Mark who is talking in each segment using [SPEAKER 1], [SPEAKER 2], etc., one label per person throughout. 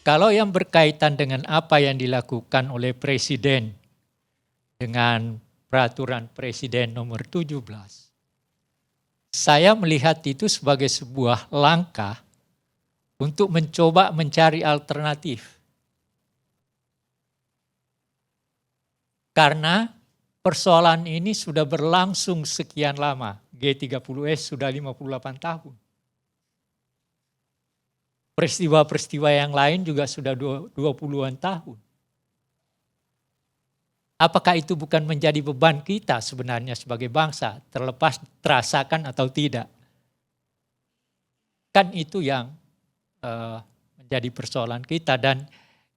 [SPEAKER 1] Kalau yang berkaitan dengan apa yang dilakukan oleh Presiden dengan peraturan Presiden nomor 17, saya melihat itu sebagai sebuah langkah untuk mencoba mencari alternatif. Karena persoalan ini sudah berlangsung sekian lama. G30S sudah 58 tahun. Peristiwa-peristiwa yang lain juga sudah 20-an tahun. Apakah itu bukan menjadi beban kita sebenarnya sebagai bangsa, terlepas terasakan atau tidak? Kan itu yang menjadi persoalan kita, dan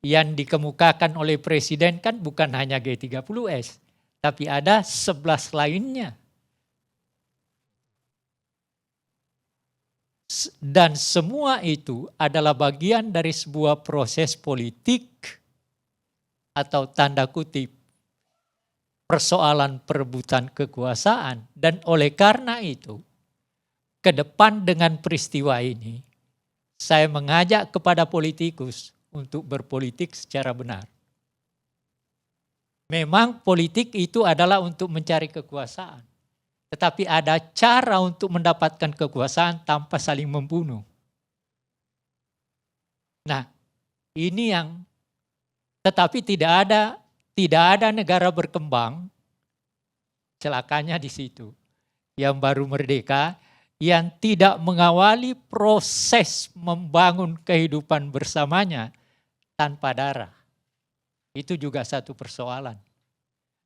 [SPEAKER 1] yang dikemukakan oleh Presiden kan bukan hanya G30S, tapi ada 11 lainnya. Dan semua itu adalah bagian dari sebuah proses politik atau tanda kutip persoalan perebutan kekuasaan. Dan oleh karena itu, ke depan dengan peristiwa ini, saya mengajak kepada politikus untuk berpolitik secara benar. Memang politik itu adalah untuk mencari kekuasaan. Tetapi ada cara untuk mendapatkan kekuasaan tanpa saling membunuh. Nah, ini yang, tetapi tidak ada negara berkembang, celakanya di situ, yang baru merdeka, yang tidak mengawali proses membangun kehidupan bersamanya tanpa darah. Itu juga satu persoalan.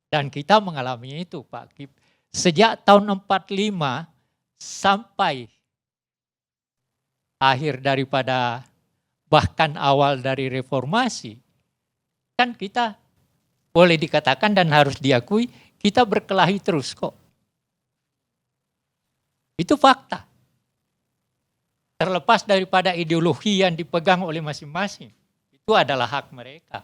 [SPEAKER 1] Dan kita mengalami itu, Pak Kip. Sejak tahun 45 sampai akhir daripada bahkan awal dari reformasi, kan kita boleh dikatakan dan harus diakui kita berkelahi terus kok. Itu fakta. Terlepas daripada ideologi yang dipegang oleh masing-masing, itu adalah hak mereka.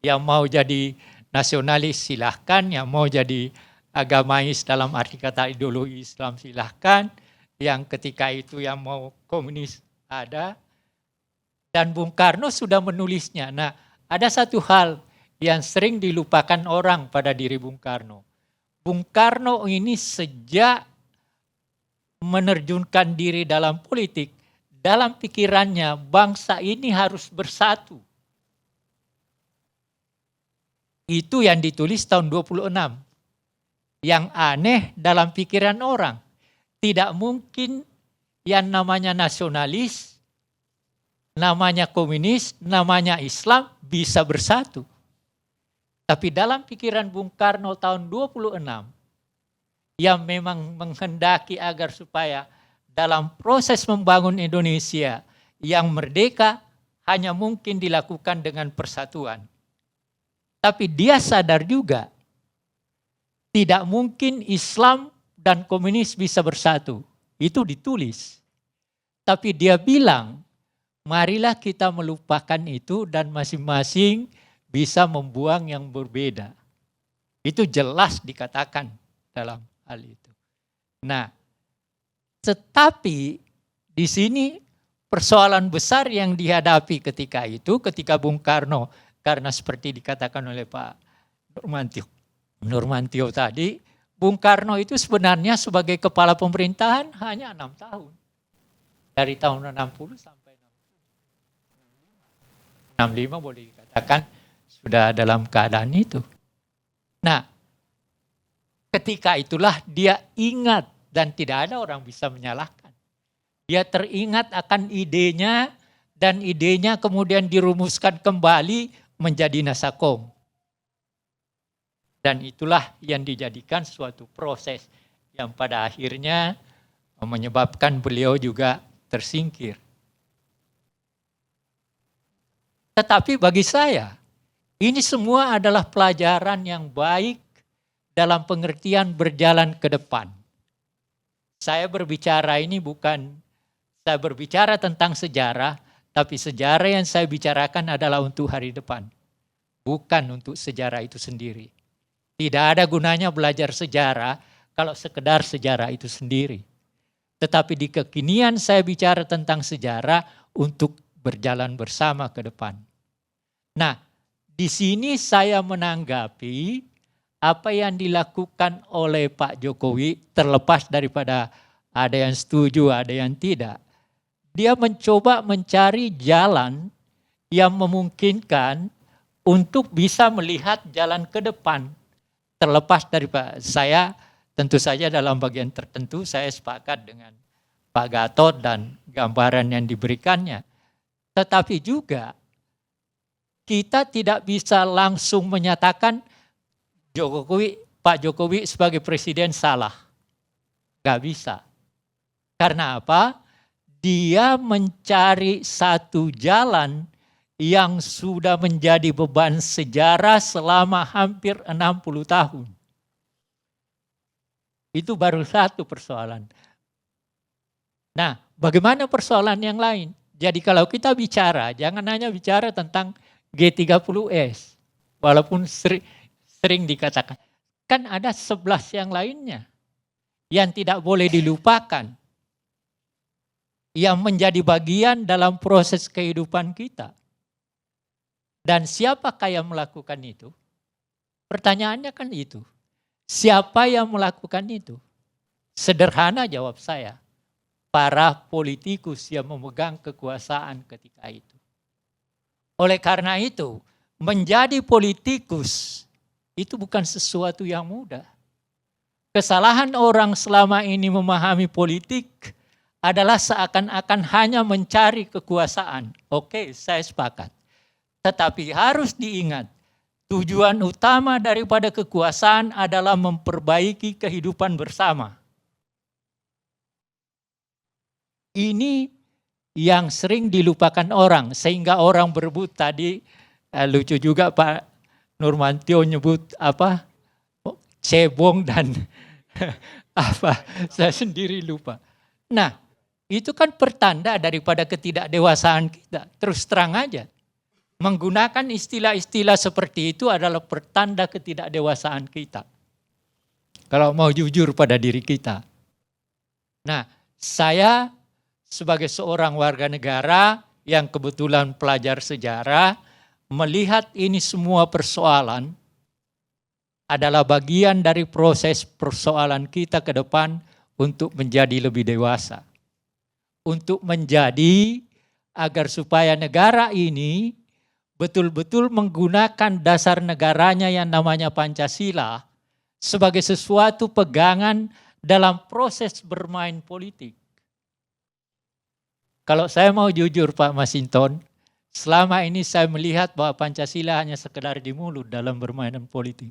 [SPEAKER 1] Yang mau jadi nasionalis silahkan, yang mau jadi agamais dalam arti kata ideologi Islam silahkan, yang ketika itu yang mau komunis ada, dan Bung Karno sudah menulisnya. Nah, ada satu hal yang sering dilupakan orang pada diri Bung Karno. Bung Karno ini sejak menerjunkan diri dalam politik, dalam pikirannya bangsa ini harus bersatu. Itu yang ditulis tahun 26. Yang aneh dalam pikiran orang, tidak mungkin yang namanya nasionalis, namanya komunis, namanya Islam bisa bersatu. Tapi dalam pikiran Bung Karno tahun 26, yang memang menghendaki agar supaya dalam proses membangun Indonesia yang merdeka hanya mungkin dilakukan dengan persatuan. Tapi dia sadar juga, tidak mungkin Islam dan komunis bisa bersatu. Itu ditulis. Tapi dia bilang, marilah kita melupakan itu dan masing-masing bisa membuang yang berbeda. Itu jelas dikatakan dalam hal itu. Nah, tetapi di sini persoalan besar yang dihadapi ketika itu, ketika Bung Karno, karena seperti dikatakan oleh Pak Nurmantio tadi, Bung Karno itu sebenarnya sebagai kepala pemerintahan hanya 6 tahun. Dari tahun 60 sampai 65 boleh dikatakan sudah dalam keadaan itu. Nah, ketika itulah dia ingat dan tidak ada orang bisa menyalahkan. Dia teringat akan idenya dan idenya kemudian dirumuskan kembali menjadi Nasakom. Dan itulah yang dijadikan suatu proses yang pada akhirnya menyebabkan beliau juga tersingkir. Tetapi bagi saya, ini semua adalah pelajaran yang baik dalam pengertian berjalan ke depan. Saya berbicara ini bukan, saya berbicara tentang sejarah, tapi sejarah yang saya bicarakan adalah untuk hari depan. Bukan untuk sejarah itu sendiri. Tidak ada gunanya belajar sejarah kalau sekedar sejarah itu sendiri. Tetapi di kekinian saya bicara tentang sejarah untuk berjalan bersama ke depan. Nah, di sini saya menanggapi apa yang dilakukan oleh Pak Jokowi, terlepas daripada ada yang setuju, ada yang tidak. Dia mencoba mencari jalan yang memungkinkan untuk bisa melihat jalan ke depan. Terlepas daripada saya, tentu saja dalam bagian tertentu saya sepakat dengan Pak Gatot dan gambaran yang diberikannya. Tetapi juga kita tidak bisa langsung menyatakan Pak Jokowi sebagai presiden salah. Gak bisa. Karena apa? Dia mencari satu jalan yang sudah menjadi beban sejarah selama hampir 60 tahun. Itu baru satu persoalan. Nah, bagaimana persoalan yang lain? Jadi kalau kita bicara, jangan hanya bicara tentang G30S. Walaupun sering dikatakan. Kan ada 11 yang lainnya yang tidak boleh dilupakan. Yang menjadi bagian dalam proses kehidupan kita. Dan siapakah yang melakukan itu? Pertanyaannya kan itu. Siapa yang melakukan itu? Sederhana jawab saya. Para politikus yang memegang kekuasaan ketika itu. Oleh karena itu, menjadi politikus itu bukan sesuatu yang mudah. Kesalahan orang selama ini memahami politik adalah seakan-akan hanya mencari kekuasaan. Oke, saya sepakat. Tetapi harus diingat, tujuan utama daripada kekuasaan adalah memperbaiki kehidupan bersama. Ini yang sering dilupakan orang, sehingga orang berebut tadi, lucu juga Pak Nurmantio nyebut apa, cebong dan apa, saya sendiri lupa. Nah, itu kan pertanda daripada ketidakdewasaan kita, terus terang aja. Menggunakan istilah-istilah seperti itu adalah pertanda ketidakdewasaan kita. Kalau mau jujur pada diri kita. Nah, saya sebagai seorang warga negara yang kebetulan pelajar sejarah, melihat ini semua persoalan adalah bagian dari proses persoalan kita ke depan untuk menjadi lebih dewasa. Untuk menjadi agar supaya negara ini betul-betul menggunakan dasar negaranya yang namanya Pancasila sebagai sesuatu pegangan dalam proses bermain politik. Kalau saya mau jujur Pak Masinton, selama ini saya melihat bahwa Pancasila hanya sekedar di mulut dalam bermain politik.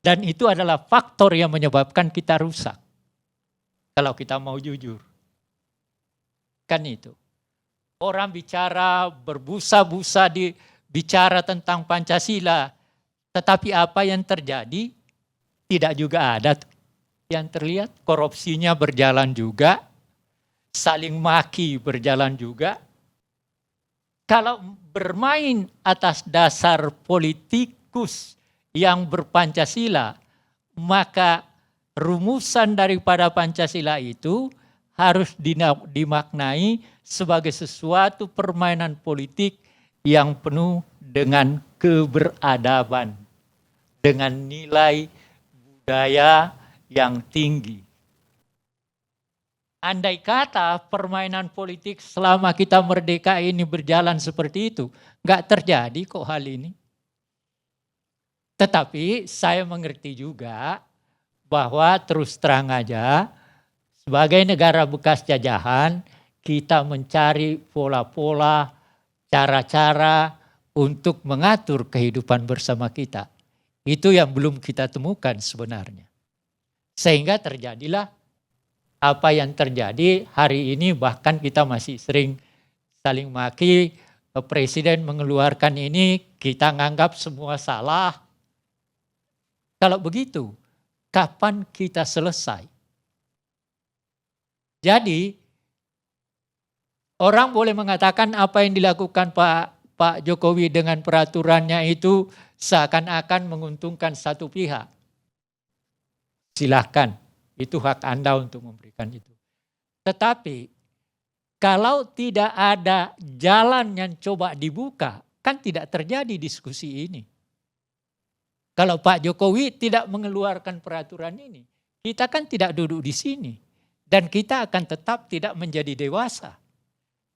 [SPEAKER 1] Dan itu adalah faktor yang menyebabkan kita rusak. Kalau kita mau jujur. Kan itu. Orang bicara berbusa-busa bicara tentang Pancasila. Tetapi apa yang terjadi? Tidak juga ada yang terlihat. Korupsinya berjalan juga. Saling maki berjalan juga. Kalau bermain atas dasar politikus yang berPancasila, maka rumusan daripada Pancasila itu harus dimaknai sebagai sesuatu permainan politik yang penuh dengan keberadaban, dengan nilai budaya yang tinggi. Andai kata permainan politik selama kita merdeka ini berjalan seperti itu, nggak terjadi kok hal ini. Tetapi saya mengerti juga bahwa terus terang aja, sebagai negara bekas jajahan, kita mencari pola-pola, cara-cara untuk mengatur kehidupan bersama kita. Itu yang belum kita temukan sebenarnya. Sehingga terjadilah apa yang terjadi hari ini, bahkan kita masih sering saling maki, presiden mengeluarkan ini, kita nganggap semua salah. Kalau begitu, kapan kita selesai? Jadi, orang boleh mengatakan apa yang dilakukan Pak Jokowi dengan peraturannya itu seakan-akan menguntungkan satu pihak. Silahkan, itu hak Anda untuk memberikan itu. Tetapi Kalau tidak ada jalan yang coba dibuka, kan tidak terjadi diskusi ini. Kalau Pak Jokowi tidak mengeluarkan peraturan ini, kita kan tidak duduk di sini. Dan kita akan tetap tidak menjadi dewasa.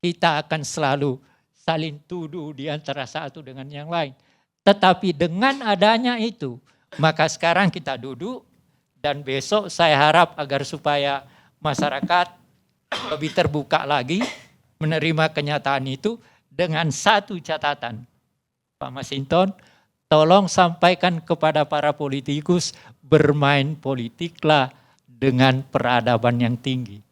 [SPEAKER 1] Kita akan selalu saling tuduh di antara satu dengan yang lain. Tetapi dengan adanya itu, maka sekarang kita duduk dan besok saya harap agar supaya masyarakat lebih terbuka lagi menerima kenyataan itu dengan satu catatan. Pak Masinton, tolong sampaikan kepada para politikus, bermain politiklah dengan peradaban yang tinggi.